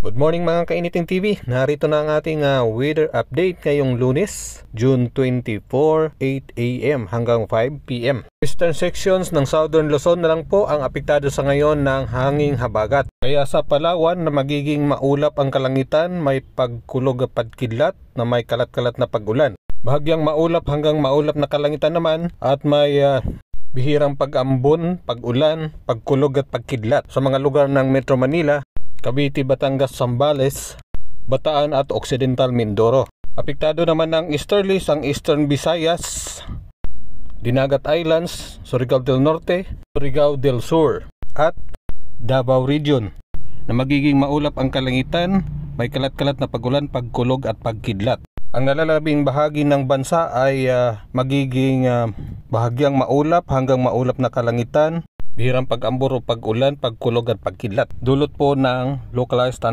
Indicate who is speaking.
Speaker 1: Good morning mga kainiting TV. Narito na ang ating weather update ngayong Lunes, June 24, 8 AM hanggang 5 PM. Western sections ng Southern Luzon na lang po ang apektado sa ngayon ng hanging habagat. Kaya sa Palawan na magiging maulap ang kalangitan, may pagkulog at pagkidlat na may kalat-kalat na pag-ulan. Bahagyang maulap hanggang maulap na kalangitan naman at may bihirang pag-ambon, pag-ulan, pagkulog at pagkidlat sa mga lugar ng Metro Manila, Cavite, Batangas, Zambales, Bataan at Occidental Mindoro. Apektado naman ng easterlies ang Eastern Visayas, Dinagat Islands, Surigao del Norte, Surigao del Sur at Davao Region na magiging maulap ang kalangitan, may kalat-kalat na pag-ulan, pagkulog at pagkidlat. Ang nalalabing bahagi ng bansa ay magiging bahagyang maulap hanggang maulap na kalangitan, bihirang pag-ambon o pag-ulan, pagkulog at pagkidlat. Dulot po ng localized